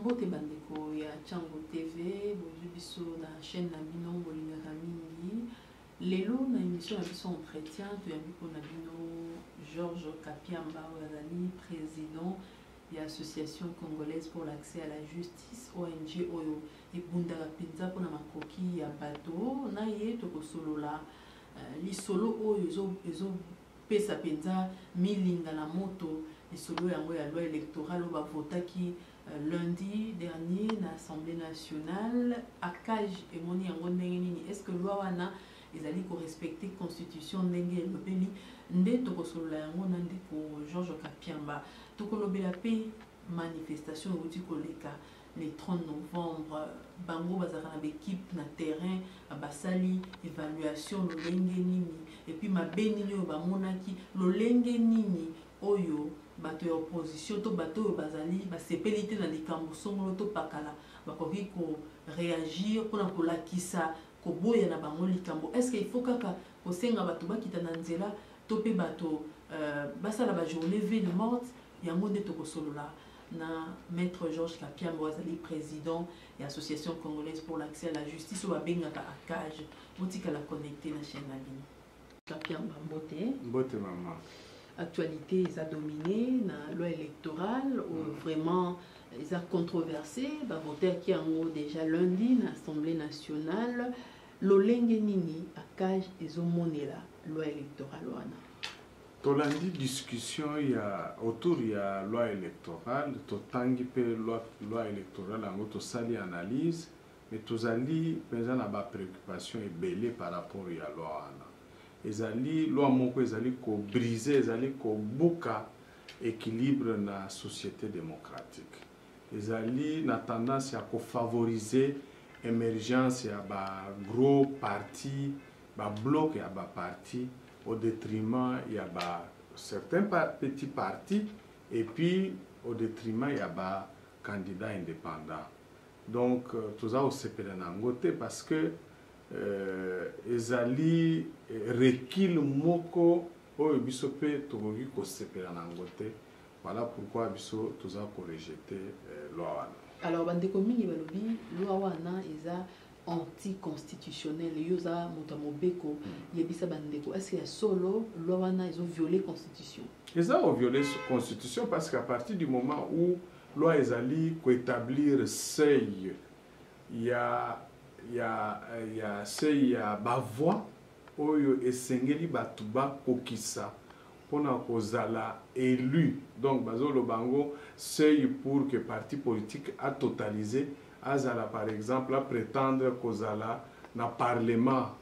Mbote bandeko ya Chango TV, bojubiso na chaîne na bino bolingaka mingi. Lelo na émission na biso entretien to yambiko na bino Georges Kapiamba Wazali, président de l'association congolaise pour l'accès à la justice ONG Oyo et bundaka penza pona makoki ya bato na ye to kosolola li solo oyo ezo pesa penza milinga na moto li solo yango ya loi électorale ba votaki lundi dernier na Assemblée nationale akage emoni yango ndenge nini est-ce que loi wana ezali ko respecter constitution ndenge elobeli nde to kosolola yango na ndeko Georges Kapiamba to kolobela pe manifestation outi koleka le 30 novembre bango bazaka na équipe na terrain basali évaluation lolenge nini et puis mabeni nyo ba monaki lolenge nini oyo bato ya opposition to bato oyo bazali basepelite na likambo songolo to pakala bakoki ko réagir pona kolakisa koboya na bango likambo est-ce qu'il faut kaka kosenga bato bakita na nzela to pe bato basala ba journée ville morte yango nde tokosolola na maître Georges Kapiamba Wazali, président de l'association congolaise pour l'accès à la justice ou à bengaka akage botika la connecter na chaîne na bino Kapiamba mbote maman actualité ils a dominé na loi électorale ou vraiment ils a controversé ba voter qui en déjà lundi na Assemblée nationale lolenge nini akage ezomonela loi électorale wana tolandi discussion ya autour ya loi électorale totangi pe loi électorale yango tosali analyse mais tozali penza na ba préoccupation ebele par rapport ya loi wana ezali loi moko ezali ko briser ezali ko buka équilibre na société démocratique ezali na tendance ya ko favoriser émergence ya ba gros parti ba bloc ya ba parti au détriment il y a certains petits partis et puis au détriment il y a candidats indépendants. Donc tout ça aussi pérenangoté parce que ezali recul moko o bisope togogi ko séparanangoté. Voilà pourquoi biso tout ça ko rejeter loi wana. Alors bandeko mingi balobi loi wana eza anticonstitutionnel yoza motamobeko yebisa bandeko est-ce qu'il y a solo loi wana ils ont violé constitution ils ont violé constitution parce qu'à partir du moment où loi ezali ko établir seuil il y a seuil ya bavoix oyo esengeli batuba kokisa pona kozala élu donc bazolo bango seuil pour que parti politique a totalisé azala par exemple à prétendre kozala na parlement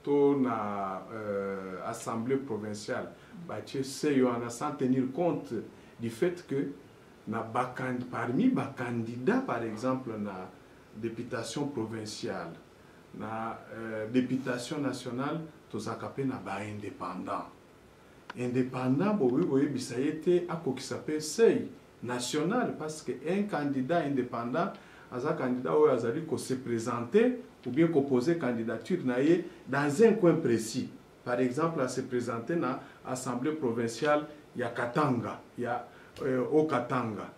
to na assemblée provinciale batie seyo ana sans tenir compte du fait que na parmi ba candidats par exemple na députation provinciale na députation nationale to zakape na ba indépendant bo oui bisayete akokisa pe seuil national parce que un candidat indépendant un candidat ou azali ko se présenter ou bien ko poser candidature naie dans un coin précis. Par exemple, à se présenter dans l'Assemblée provinciale, il y a Katanga, il y a au Katanga.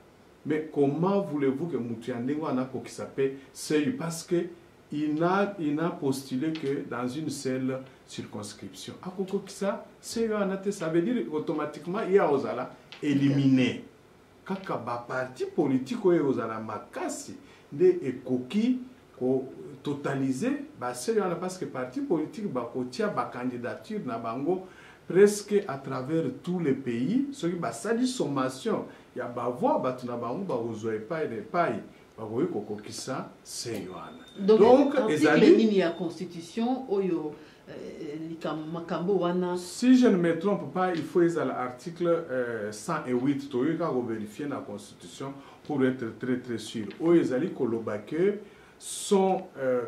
Mais comment voulez-vous que Moutiandingo en a qui s'appelle seuil parce que il n'a postulé que dans une seule circonscription. À quoi ça, ça veut dire automatiquement il y a Ozala éliminé. Kaka ba parti politique ou Ozala makasi de ekoki ko totaliser parce que parti politique ba kotia ba candidature na bango presque à travers tous les pays ce qui ba sali sommation ya ba voix batu na bango ba ozoe pas de paille ba koyi kokokisa seywana donc ezali nini ya constitution oyo makambo wana si je ne me trompe pas il faut l'article 108 toyeka ko vérifier la constitution pour être très sûr. Où ils que sont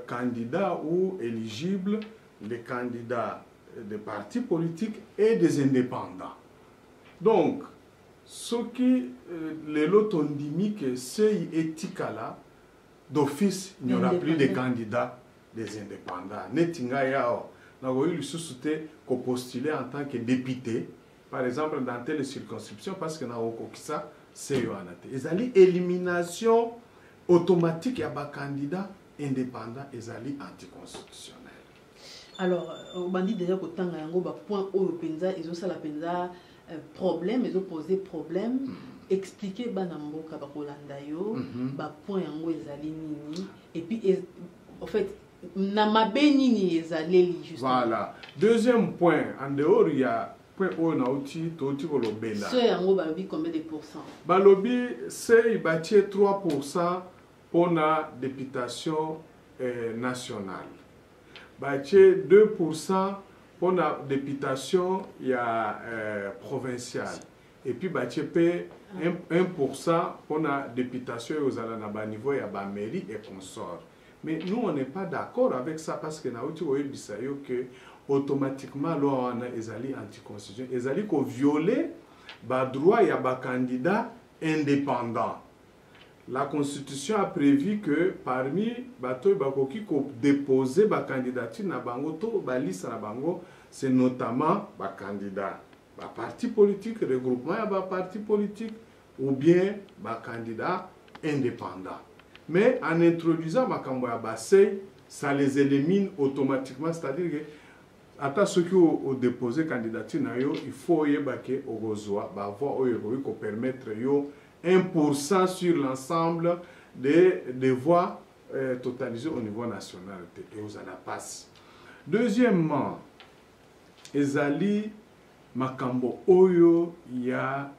candidats ou éligibles les candidats des partis politiques et des indépendants. Donc, ce qui les lots ont dit que c'est éthique là, d'office, il n'y aura plus de candidats des indépendants. Netinga yao, n'a eu le souci qu'on postulait en tant que député, par exemple dans telle circonscription, parce que n'a eu ça. C'est une élimination automatique ya candidat indépendant ezali anticonstitutionnel. Alors on dit déjà que tanga yango ba point oyo penza ezo sala penza problème ezo poser problème expliquer bana mboka ba kolanda yo ba point yango ezali nini et puis en fait na mabe nini ezaleli justement. Voilà. Deuxième point, en dehors il y a point oyo na uti kolobela. Ce yango balobi combien de pourcents? Balobi c'est batie 3% pour la députation nationale. Batie 2% pour la députation provinciale. Et puis batie 1% pour la députation aux à niveau ya ba mairie et consorts. Mais nous on n'est pas d'accord avec ça parce que na uti oyebisayo que automatiquement loi on ezali anticonstitutionnel, ezali ko violer ba droit ya ba candidat indépendant. La Constitution a prévu que parmi bato bakoki ko déposer ba candidature na bango to ba liste na bango, c'est notamment ba candidat, ba parti politique, regroupement ya ba parti politique ou bien ba candidat indépendant. Mais en introduisant makambo ya basei, ça les élimine automatiquement, c'est-à-dire que ata ceux qui ont déposé candidature na yo, il faut yebake ogozwa ba voix oyo ko permettre yo 1% sur l'ensemble des voix totalisées au niveau national et aux la passe. Deuxièmement, ezali makambo oyo ya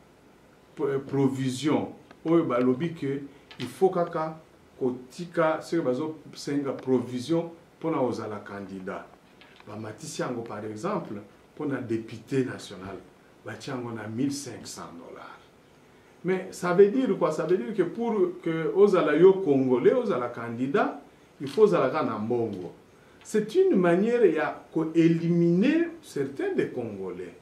provision oyo balobi que il faut kaka kotika ce bazo senga provision pour na ozala candidat. Ba matisi yango par exemple pour na député national batiango na $1,500. Mais ça veut dire quoi? Ça veut dire que pour que ozala yo congolais, ozala candidat, il faut ozala na mbongo. C'est une manière ya ko éliminer certains des Congolais.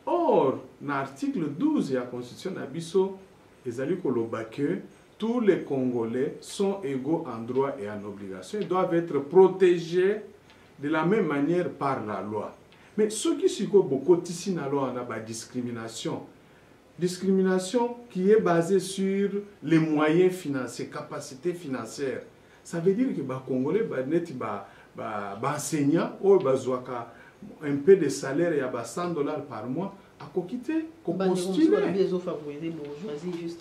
Or, dans l'article 12 de la Constitution nabiso, ezali koloba que tous les Congolais sont égaux en droit et en obligation. Ils doivent être protégés de la même manière par la loi. Mais ce qui se passe beaucoup ici dans la loi, on a la discrimination. Discrimination qui est basée sur les moyens financiers, capacités financières. Ça veut dire que les Congolais, les enseignants, un peu de salaire, il y a $100 par mois, à quitter, à postuler.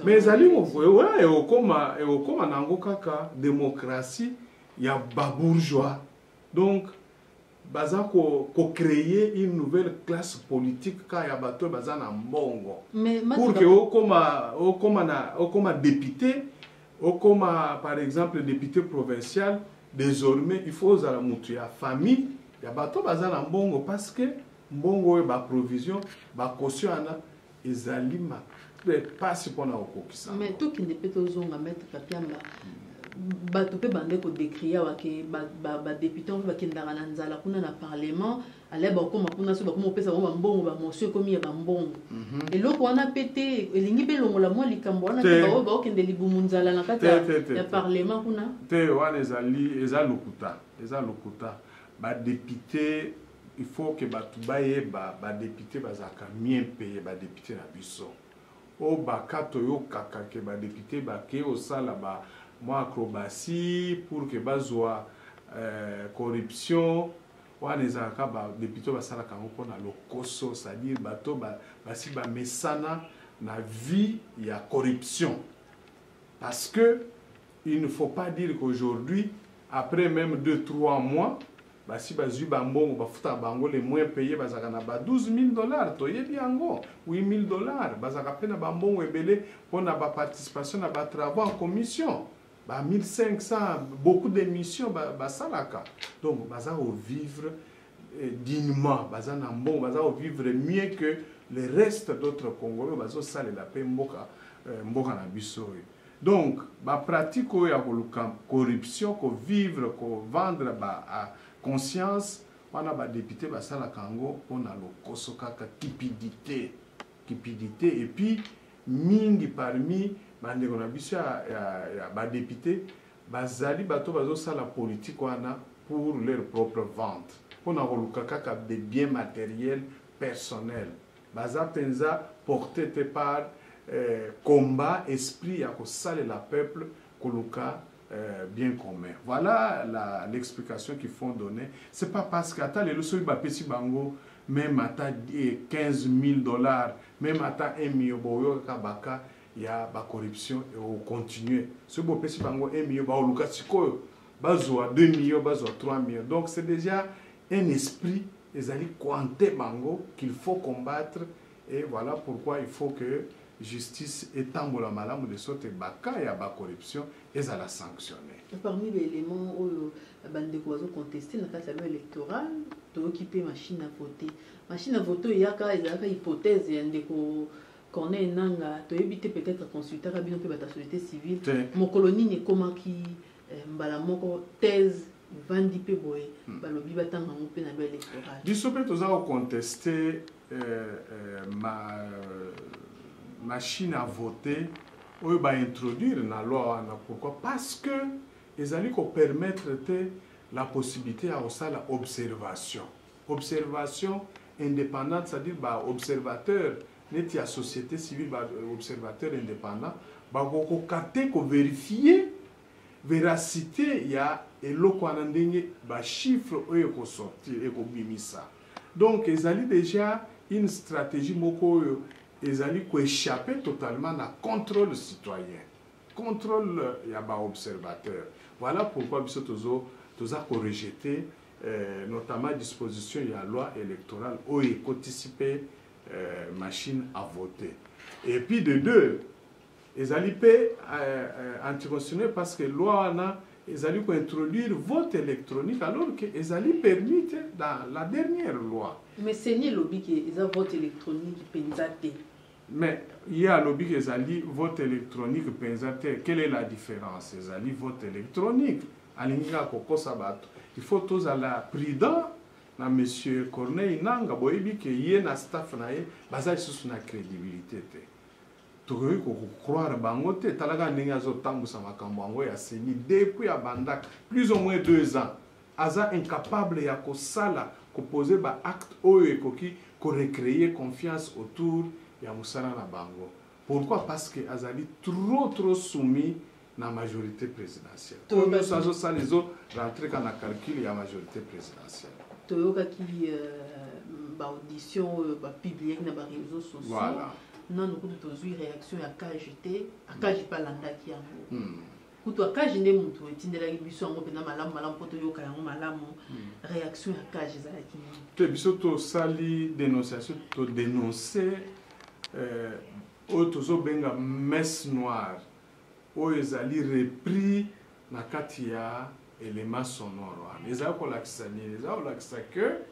Mais ça dit, et comme en démocratie, il y a des bourgeois. Donc, baza ko créer une nouvelle classe politique quand ya bato baza na mbongo pour que okoma député okoma par exemple député provincial désormais il faut za mutu ya famille ya bato baza na mbongo parce que mbongo e ba provision ba caution ana ezali ma pas pona okokisa mais tout qui ne peut ozonga mettre kapiamba bato pe bande ko décrire wake ba député on va kindara na nzala kuna na parlement ale ba koma kuna so ba koma pesa ba mbongo ba monsieur komi ya ba mbongo et loko wana pété elingi pe longola mo likambo wana ba okende libumu nzala na kati ya parlement kuna te wana eza lokuta ba député il faut que bato baye ba député bazaka bien payé ba député na biso o ba kato yo kaka ke ba député ba ke o sala ba moi acrobatie pour que bazwa corruption wana ezalaka badepute basalaka yango mpona lokoso c'est-à-dire bato basi bamesana na vie ya corruption parce que il ne faut pas dire qu'aujourd'hui après même 2-3 mois basi bazwi bambongo bafuta bango les moins payés bazaka na ba $12,000 toyebi yango $8,000 bazaka pe na bambongo ebele mpona baparticipation na batravaux en commission 1,500, beaucoup d'émissions, basalaka. Donc, baza vivre dignement, baza nambo, baza vivre mieux que le reste d'autres Congolais, baza sale la paix mboka na biso. Donc, ba pratique ya corruption, ko vivre, ko vendre à conscience, wana ba député basala kango pona lokoso kaka cupidité et puis mingi parmi bandeko na biso ya ba député bazali bato bazosala politique wana pour leur propre vente pona koluka kaka des biens matériels personnels baza penza porté par combat esprit ya kosalela peuple koluka bien commun. Voilà l'explication qu'ils font donner. C'est pas parce qu'à les leçons petit bango même à 15 000 $, même à 1 million kabaka, il y a la corruption et on continue. Ce beau petit bango 1 million ba oluka siko bazoa 2 millions bazoa 3 millions. Donc c'est déjà un esprit ezali quanté bango qu'il faut combattre et voilà pourquoi il faut que justice étant la malamu de sorte baka ya ba corruption ezala sanctionner. Parmi les éléments où bandeko bazo contester na kati ya loi électorale to occuper machine à voter. Machine à voter il y a ka hypothèse ya ndeko Corneille Nanga to éviter peut-être consulter à bien peu la société civile. Mon colonie n'est comme qui mbala moko thèse vandi pe boye balobi batanga mo pe na loi électorale. Biso pe toza contester machine à voter oyo ba introduire na loi na pourquoi parce que ils allaient permettre la possibilité à la observation indépendante, c'est-à-dire bah observateur net ya société civile bah observateur indépendant bah ko capter ko vérifier véracité ya eloko anandenge ba chiffre oyo ko sortir et ko bimisa. Donc ils allaient déjà une stratégie moko oyo ils allaient ko échapper totalement à contrôle citoyen, contrôle ya ba observateur. Voilà pourquoi biso tozo ko rejeter notamment disposition de la loi électorale où il faut anticiper machine à voter. Et puis de deux, ils allaient anticonstitutionnels parce que la loi ils allaient introduire vote électronique alors qu'ils allaient permettre dans la dernière loi. Mais c'est ni lobby qui ont vote électronique pensate. Mais il y a un lobby qui allaient vote électronique pensate. Quelle est la différence? Ils allaient vote électronique. Il faut tous aller prudent na monsieur Corneille Nanga boyebi que yé na staff na ye baza sous na crédibilité te tokoki ko croire bango te talaga ndenge azotambusa makambo yango ya seni depuis ya banda plus ou moins 2 ans aza incapable ya kosala koposer ba acte oyo ekoki ko recréer confiance autour ya musala na bango. Pourquoi? Parce que azali trop soumis na majorité présidentielle. Comme ça, les autres rentrent dans le calcul de la majorité présidentielle. Toyoka qui audition publiée dans les réseaux sociaux. Voilà. Non, nous avons eu réaction à KGT, à KGT Palanda qui a eu. Quand KGT monte, il y a une réaction à KGT. Tu as sali dénonciation, tu dénoncé benga messe noire. Oyo ezali repris na kati ya élément sonore wana ezali kolakisa nini ezali kolakisa ke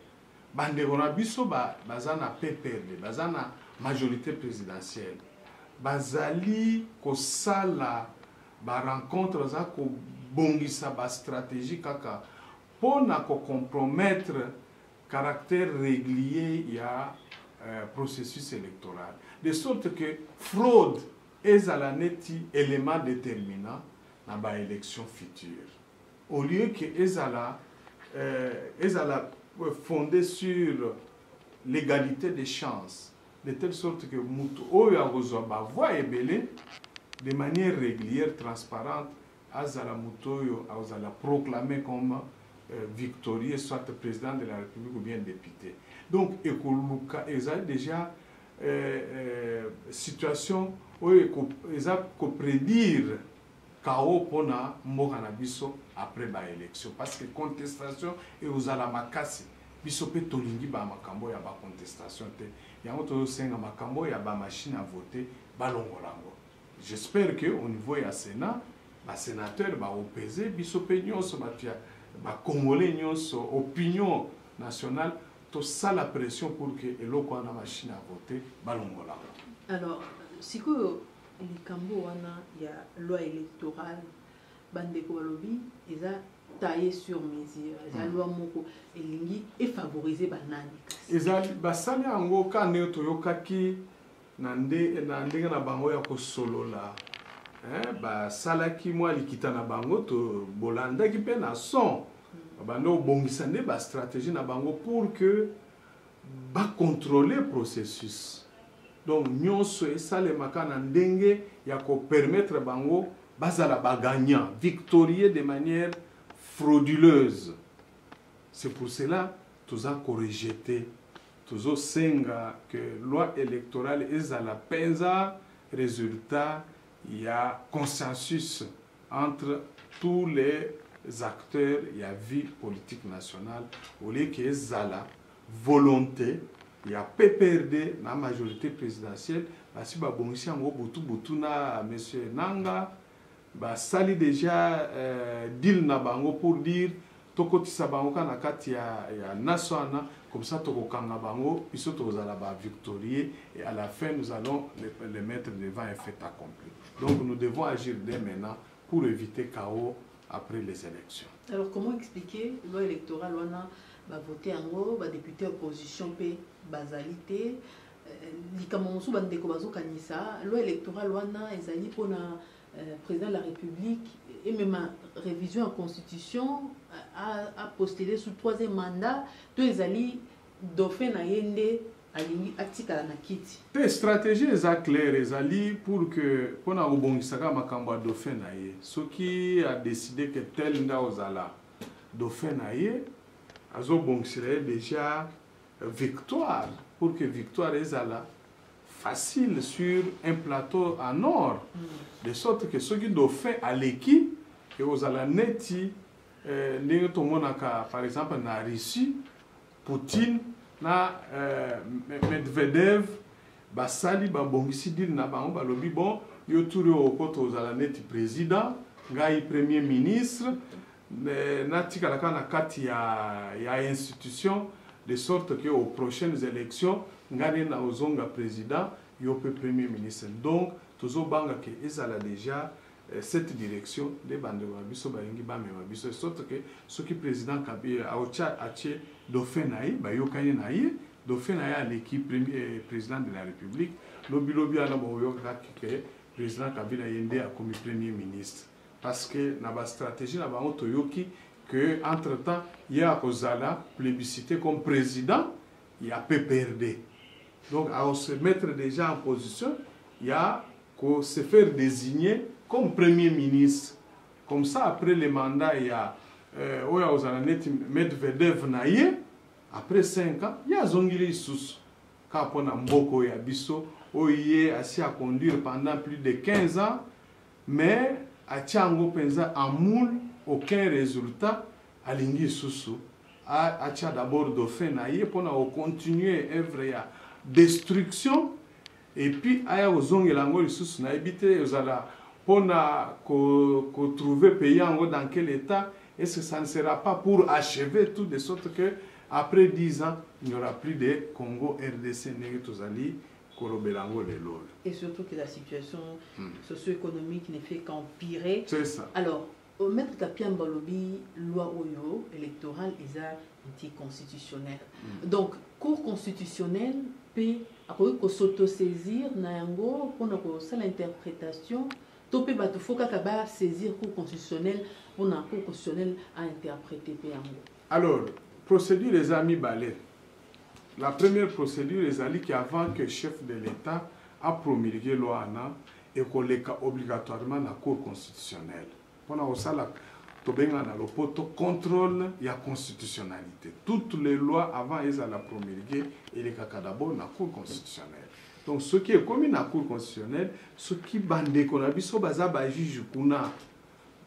bandeko na biso baza na PPRD baza na majorité présidentielle bazali kosala barencontre baza kobongisa bastratégie kaka mpona kocompromettre caractère régulier ya processus électoral de sorte que fraude ezala neti élément déterminant dans la élection future. Au lieu que ezala fondé sur l'égalité des chances, de telle sorte que mutu oyo akozwa ba voix ebele de manière régulière, transparente, azala mutu oyo azala proclamé comme victorieux, soit président de la République ou bien député. Donc ekoluka ezala déjà situation ils ont prédire chaos pour mboka na biso après ba élection parce que contestation et aux ala makasi biso pe tolingi ba makambo ya ba contestation te yango to senga makambo ya ba machine à voter balongolango. J'espère que au niveau ya Sénat ba sénateur ba opposer biso pe nyonso ba congolais nyonso opinion nationale to ça la pression pour que eloko na machine à voter balongolango. Alors si que les Cambo il y a loi électorale bandeko balobi ils a taillé sur mesure la loi moko elingi et favoriser banani ezali basali yango kane toyokaki na ndenge na bango ya kosolola basalaki mwa likita na bango to bolandaki pe na son bando bongisa nde ba stratégie na bango pour que ba contrôler processus. Donc nyonso esalemaka na ndenge ya ko permettre bango bazala gagnant, victorieux de manière frauduleuse. C'est pour cela que nous avons rejeté, nous avons senga que la loi électorale est à la penza, résultat, il y a consensus entre tous les acteurs, il y a vie politique nationale, au lieu qu'il y ait la volonté, il y a PPRD, la majorité présidentielle, parce que monsieur Nanga, sali déjà deal na bango pour dire tokotisa bango kana kati ya naswana comme ça tokokanga bango biso tozala ba victorieux et à la fin nous allons les mettre devant un fait accompli. Donc nous devons agir dès maintenant pour éviter chaos après les élections. Alors comment expliquer loi électorale on a voté en gros député opposition p basalité likamonsu bandeko bazokanisa loi électorale wana ezali pona président de la République et même révision en constitution a postulé sous troisième mandat tous les alliés dauphin na yende alingi atikala na kiti. Te stratégie est claire les alliés pour que pona obongisaka makambo dauphin na ye. Ce qui a décidé que tel nda ozala dauphin na ye azo bongisira déjà victoire pour que victoire ezala facile sur un plateau en or, de sorte que ceux qui doivent faire à l'équipe, et aux alaneti, par exemple, na Russie, Poutine, na Medvedev, basali, babongisi dit na bango, balobi bon, yo touré au côté aux alaneti président, gai premier ministre, na tikalaka na kati ya institution, de sorte que aux prochaines élections, ngane na ozonga président yope premier ministre. Donc tozo banga que ezala déjà cette direction de bande biso balingi ba mema biso de sorte que ce qui président Kabila aocha ache dauphin naï ba yokanye naï dauphin naï à l'équipe premier président de la République lobi ala bo yoka que président Kabila yende a comme premier ministre parce que na ba stratégie na ba toyoki que entre temps il y a kozala plébiscité comme président il y a PPRD. Donc, à se mettre déjà en position, il y a qu'à se faire désigner comme Premier ministre. Comme ça, après le mandat, il y a Medvedev Naye, après 5 ans, il y a Zongili Sous. Quand on a Mboko et Abisso, il est assis à conduire pendant plus de 15 ans, mais à Tchango Penza, en moule, aucun résultat, à Lingui Soussou. À d'abord Dauphin Naye, pour continuer à œuvre destruction et puis aya ozonge lango lisusu na ebité ozala pona ko trouver pays en dans quel état est-ce que ça ne sera pas pour achever tout de sorte que après 10 ans il n'y aura plus de Congo RDC Negitozali Kolobelango les lol. Et surtout que la situation socio-économique ne fait qu'empirer. C'est ça. Alors Maître Kapiam Balobi, loi Oyo électorale est anticonstitutionnelle. Donc, Cour constitutionnelle peut s'autosaisir pour l'interprétation. Il faut saisir Cour constitutionnelle pour la Cour constitutionnelle à interpréter. Alors, procédure les amis Balé. La première procédure les amis qui avant que le chef de l'État a promulgué la loi et qu'on l'ait obligatoirement la Cour constitutionnelle. Pendant que ça, le contrôle la constitutionnalité. Toutes les lois avant elles la promulguer et les d'abord la Cour constitutionnelle. Donc ce qui est commis dans la Cour constitutionnelle, ce qui bande qu'on a vu so baza ba juge kuna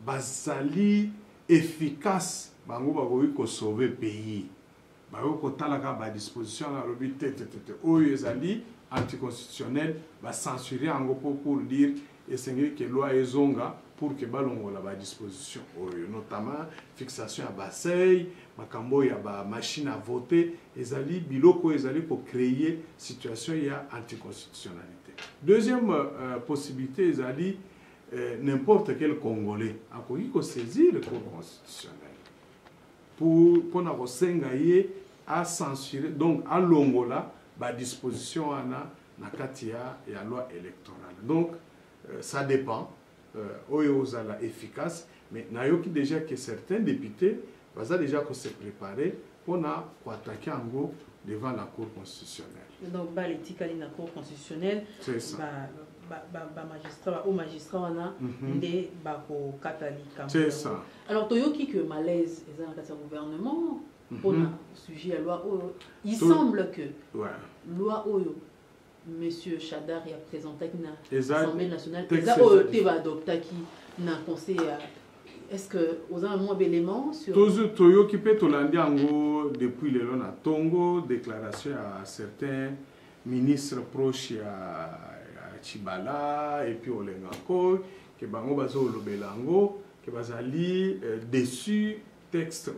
bazali efficace bango ba ko sauver pays. Ba ko talaka ba disposition na lobi tete oyo ezali anticonstitutionnel ba censurer ango pour dire et c'est que loi ezonga pour que balongo la disposition notamment fixation à basseille makambo ya ba machine à voter ezali biloko ezali pour créer situation ya anticonstitutionnalité. Deuxième possibilité ezali n'importe quel Congolais a ko saisir le Cour constitutionnel pour na ko sengaye à censurer donc à longola ba disposition ana na katia ya loi électorale. Donc ça dépend. Oyo zala efficace, mais nayoki déjà que certains députés vont déjà se préparer pour attaquer en gros devant la Cour constitutionnelle. Donc, l'éthique à la Cour constitutionnelle, magistrat, au magistrat, on a des bako catholiques. C'est ça. Alors, Toyoki que malaise, les dans le gouvernement, on a sujet à loi. Il semble que loi Oyo, Monsieur Chadar a présenté l'Assemblée nationale, il a adopté qui n'a conseil. Est-ce que vous avez un moins d'éléments sur... Toyoki peut Tolandiango depuis le long à Tongo, déclaration à certains ministres proches à Chibala et puis au Lengako, que bango bazo lobelango, que bazali dessus texte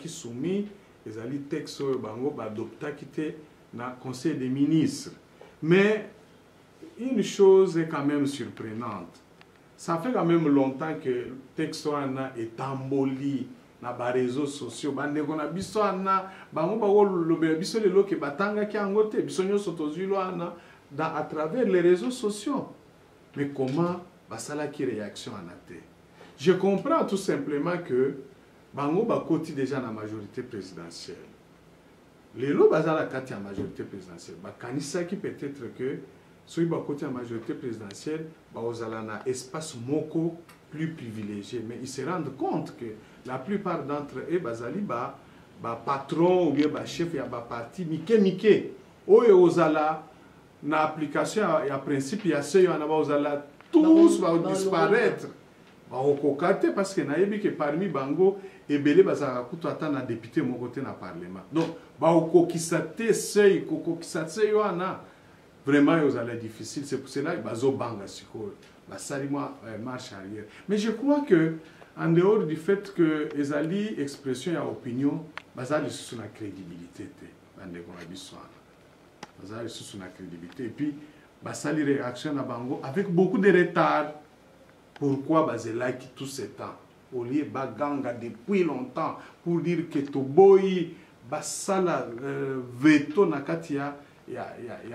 qui soumis, ezali texte bango badopta qui était dans le Conseil des ministres. Mais une chose est quand même surprenante. Ça fait quand même longtemps que le texte est emboli dans les réseaux sociaux. Bandeko na biso ana bango ba lobela biso lelo ke batanga ki angote biso nyoso tozilo ana à travers les réseaux sociaux. Mais comment basala ki réaction anate? Je comprends tout simplement que bango ba koti déjà dans la majorité présidentielle. Lelo bazala kati ya majorité présidentielle. Ba kanisa ki peut-être que soit ba koti ya majorité présidentielle, ba ozala na espace moko plus privilégié, mais ils se rendent compte que la plupart d'entre eux bazali ba patron ou bien ba chef ya ba parti mike oyo ozala na application ya principe ya seyo na ba ozala tous va disparaître ba okokate parce que nayebi que parmi bango ebele bazala kutu ata na député moko te na parlement. Donc ba okokisa te seyo kokokisa seyo ana vraiment ozala difficile, c'est pour cela bazo banga siko basali moi marche arrière. Mais je crois que en dehors du fait que ezali expression ya opinion bazali sous la crédibilité te bandeko na biso bazali sous la crédibilité et puis basali réaction na bango avec beaucoup de retard. Pourquoi bazelaki tout ce temps au lieu baganga depuis longtemps pour dire que toboyi basala veto na kati ya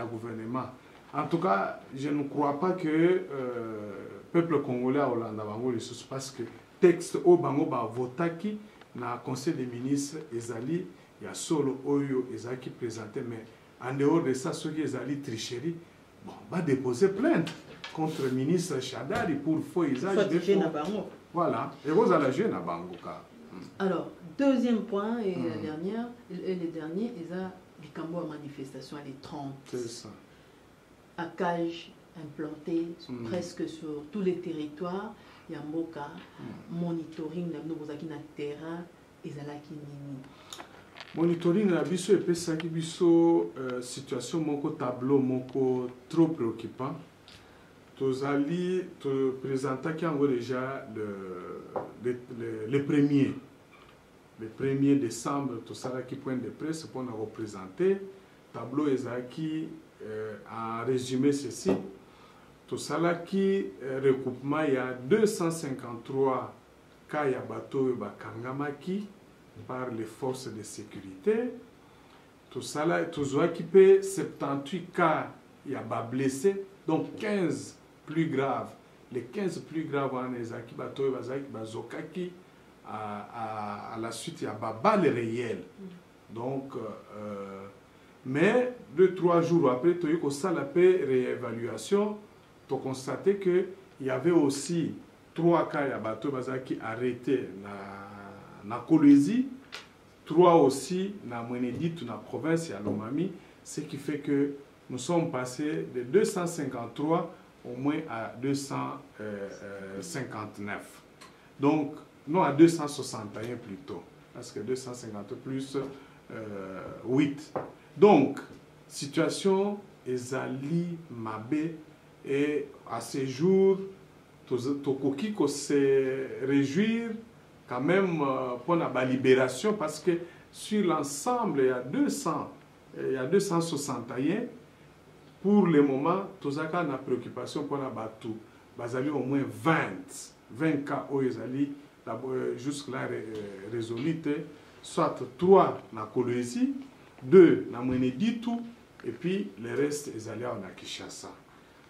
gouvernement. En tout cas, je ne crois pas que le peuple congolais a Hollande bango les sous parce que texte au bango ba votaki na conseil des ministres ezali ya solo oyo ezaki présenté, mais en dehors de ça ceux qui ezali tricherie bon va déposer plainte contre le ministre Chadari pour faux usage de faux. Voilà, et vous allez jouer na bango ka. Alors, deuxième point et le dernier ils a Bikambo à manifestation à les 30. C'est ça. À cage implanté presque sur tous les territoires. Il y a un monitoring na terrain et zalaki nini. Monitoring na biso et pesaki biso situation moko tableau moko trop préoccupant. Tozali te présenta qui en déjà le premier. Le 1er décembre, tout ça qui point de presse pour nous représenter. Tableau Ezaki a résumé ceci. Tout ça qui recoupement, il y a 253 cas de bateau Kangamaki par les forces de sécurité. Tout ça qui peut 78 cas il y a blessés, donc 15 plus graves. Les 15 plus graves en Ezaki bateau Bazokaki. À la suite, il y a balle réelle. Donc, mais 2-3 jours après, tu as eu ça la réévaluation, tu as constaté qu'il y avait aussi 3 cas de bateau qui arrêtés dans la Kolwezi, 3 aussi dans Mwenedi, dans la province, à Lomami, ce qui fait que nous sommes passés de 253 au moins à 259. Donc, non, à 261 plutôt, parce que 250 plus 8. Donc, situation ezali mabe et à ce jour, tokoki ko se réjouir quand même pour la libération parce que sur l'ensemble, il y a 261. Pour le moment, tozaka na préoccupation pour la bateau. Bazali au moins 20 cas où ezali jusque-là résolu, soit 3 dans la Kolwezi, 2 dans Mweneditu, et puis le reste, ils allaient en Kinshasa.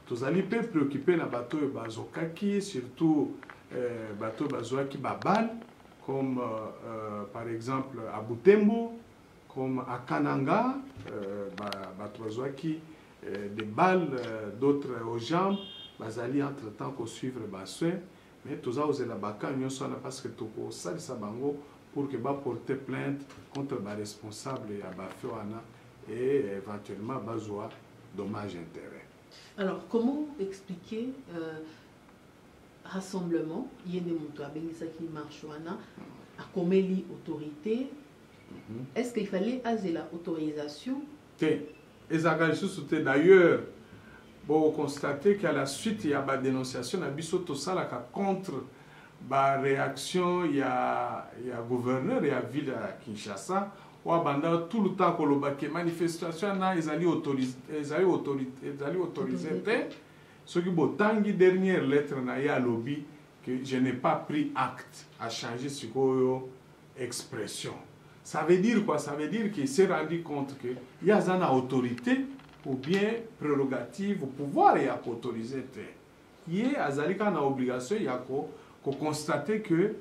Tous allés préoccupés dans le bateau Bazokaki, surtout bateau Bazouaki Babal, comme par exemple à Butembo, comme à Kananga, bateau Bazouaki des balles, d'autres aux jambes, bazali entre-temps ko suivre ba soin mais toza ozela baka nyonso wana parce que toko salisa bango pour que ba porter plainte contre ba responsable ya ba fait wana et éventuellement bazwa dommage intérêt. Alors comment expliquer rassemblement yende moto abengisa ki marche wana akomeli autorité? Est-ce qu'il fallait azela autorisation? D'ailleurs, vous constatez qu'à la suite, il y a une dénonciation à Bissoto Salaka contre la réaction, il y a gouverneur et la ville de Kinshasa, où tout le temps que les manifestations ils allaient autoriser. Ce qui est dernière lettre à lobby que je n'ai pas pris acte à changer ce expression. Ça veut dire quoi? Ça veut dire qu'il s'est rendu compte qu'il y a une autorité ou bien prérogative ou pouvoir et à autoriser. Il y a une obligation il y a constater que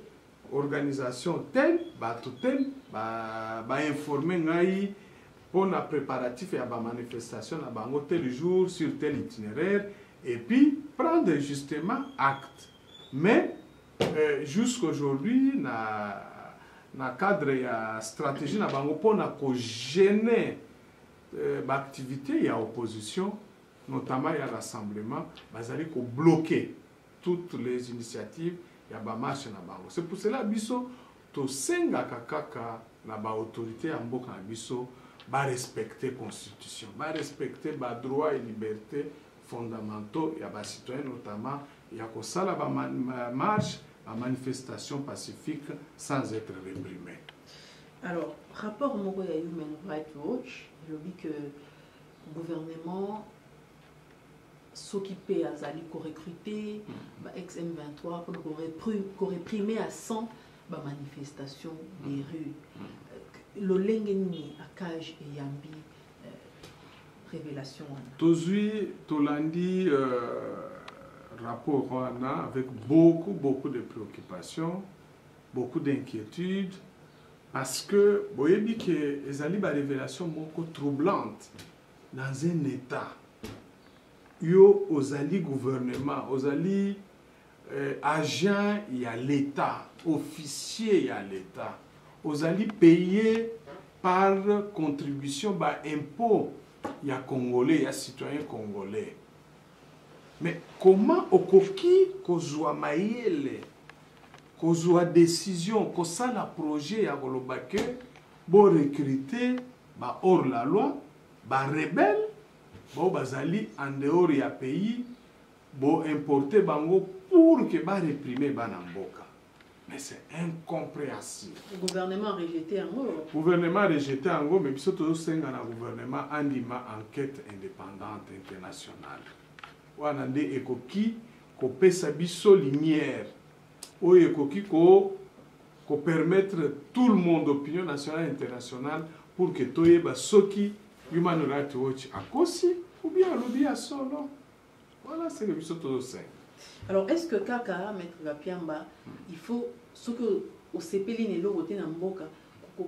l'organisation telle, informer pour la préparatif et la manifestation tel jour sur tel itinéraire et puis prendre justement acte. Mais jusqu'aujourd'hui, dans le cadre de la stratégie pour gêner l'activité, il y a opposition, notamment il y a rassemblement, pour bloquer toutes les initiatives, il y a des marches. C'est pour cela que nous avons l'autorité en Mboka va respecter la Constitution, va respecter les droits et libertés fondamentaux, il y a des citoyens notamment, il y a des marches, en manifestation pacifique sans être réprimée. Alors, rapport au Human Rights Watch, il dit que le gouvernement s'occupait à recruter ex-M23 pour réprimer à 100 manifestations des rues. Le Lengeni, Akaj et Yambi, révélation. Tozui, Tolandi, rapport avec beaucoup de préoccupations, beaucoup d'inquiétudes, parce que vous voyez que les révélations beaucoup troublantes dans un État. Yo aux alliés gouvernement, aux alliés agents, il y a l'État, officiers, il y a l'État, aux alliés payés par contribution, impôt, il y a Congolais, il y a citoyens congolais. Mais comment au coquille kozwa maïele kozwa décision kosa la projet ya kolobake bo recruter hors la loi ba rebelle bo bazali en dehors ya pays bo importer bango pour que ba réprimer banamboka. Mais c'est incompréhensible. Le gouvernement a rejeté un mot. Le gouvernement a rejeté un mot, mais il faut aussi un gouvernement andima enquête indépendante internationale. Wanande ekoki ko pesa biso lumière o ekoki ko permettre tout le monde, opinion nationale et internationale, pour que toyeba soki Human Rights Watch akosi ou bien lobby à solo. Voilà c'est le biso todo ça. Alors est-ce que kaka maître Gapiamba il faut ce que au sepeli nelo côté na mboka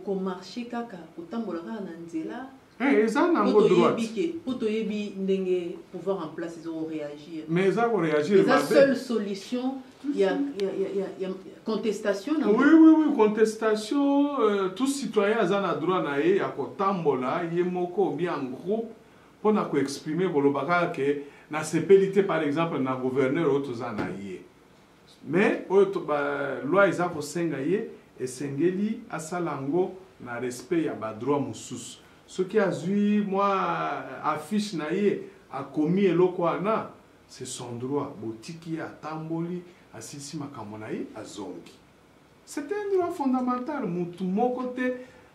ko marcher kaka otambola na nzela? Ils ont un mot droit. Pour pouvoir en place, ils ont réagi. Mais ils ont réagi. La seule solution, il y a contestation. Oui, contestation. Tous citoyens ont un droit à y tambola, y moko bien en groupe pour exprimer que na CPLT par exemple na gouverneur autres en aïe. Mais loi ils ont sengaye et sengeli asalango na respect ya ba droit mususu. Ce qui a vu, moi, affiche naïe, a commis et l'okwana, c'est son droit. Botiki a tamboli, a sisi makamonaï, a zongi. C'est un droit fondamental. Mon côté,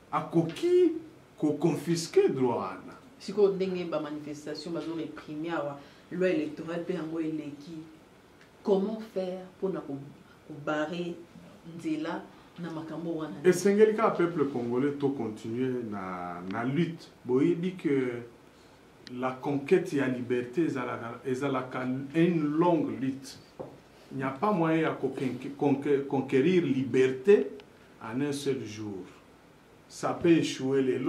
a coquille, qu'on confisque le droit. Si on a une manifestation, on a réprimé la loi électorale, comment faire pour barrer Nzela? Et c'est un peuple congolais qui continue la lutte. Vous voyez que la conquête et la liberté est une longue lutte. Il n'y a pas moyen de conquérir la liberté en un seul jour. Ça peut échouer les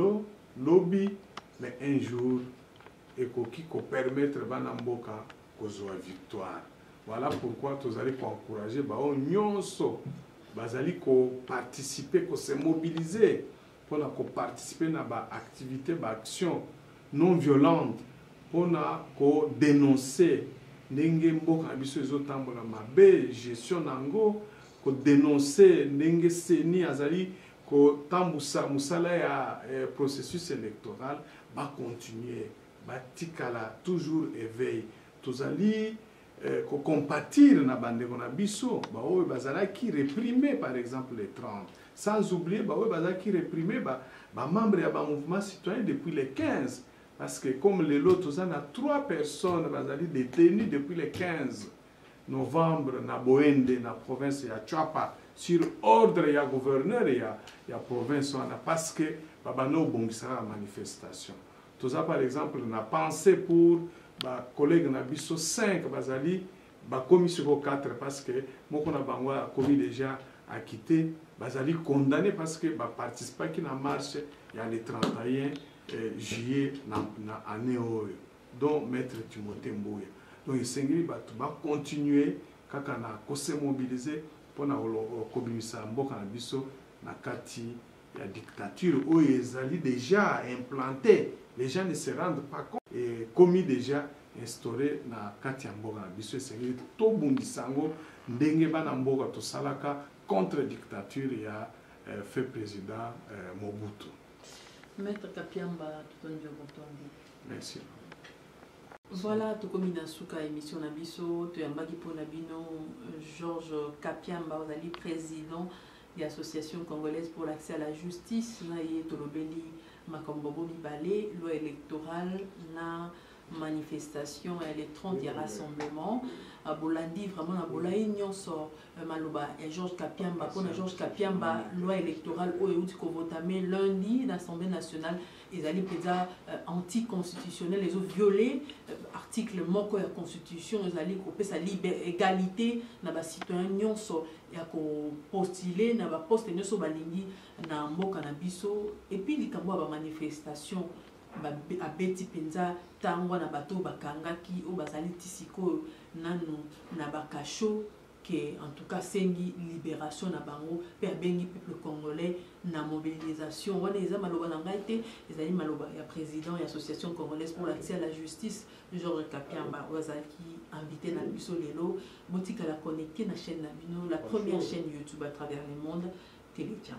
lobbies, mais un jour, et qui peut permettre à Banamboka kozwa victoire. Voilà pourquoi nous allons encourager bao nyonso bazali ko participer, ko se mobiliser pour na ko participer na ba activité, ba action non violente pour na ko dénoncer ndenge mboka na biso ezotambola mabe gestion nango, ko dénoncer ndenge seni azali ko tambusa musala ya processus électoral ba continuer ba tikala toujours éveil tozali ko compatir na bandeko na biso ba oyo bazala ki réprimer par exemple les 30 sans oublier ba oyo bazala ki réprimer ba membres ya ba mouvement citoyen depuis les 15 parce que comme les lots on a 3 personnes bazali détenues depuis le 15 novembre na Boende na province ya Chapa sur ordre ya gouverneur ya province wana parce que babano bongisa la manifestation. Tout ça par exemple na pensé pour ba collègue na biso 5 bazali ba commission 4 parce que moko na bango a commis déjà a quitté bazali condamné parce que ba participer qui na marche ya le 31 juillet na année oyo donc maître Timothée Mboya. Donc il ba continuer kaka na ko se mobiliser pour na kobimisa mboka na biso na kati la dictature où ils allaient déjà implanté, les gens ne se rendent pas compte et commis déjà instauré na kati mboka na biso c'est to bundisango ndenge bana mboka to salaka contre dictature ya fait président Mobutu. Maître Kapiamba tutonjo motondi. Merci. Voilà, tout comme une souka émission na biso to yambaki pour nabino Georges Kapiamba ozali président de l'association congolaise pour l'accès à la justice na ye tolobeli makambo mibale loi électorale na manifestation et les 30 rassemblements à Bolandi vraiment na bolai nyonso maloba et Georges Kapiamba pour Georges Kapiamba loi électorale o euti ko votamé lundi l'Assemblée nationale ils allaient déjà anticonstitutionnel ils ont violé article moko ya constitution ils allaient couper sa égalité na ba citoyen nyonso ya ko postuler na ba poste nyonso balingi na mboka na biso et puis likambo ba manifestation a beti penza tango na bato bakangaki o bazali tisiko nanu na bakasho que en tout cas sengi libération na bango pe bengi peuple congolais na mobilisation wana eza maloba na ngai te ezali maloba ya président ya association congolaise pour l'accès à la justice Georges Kapiamba ozaki invité na biso lelo botika la connecter na chaîne na bino la première chaîne YouTube à travers le monde Télécam.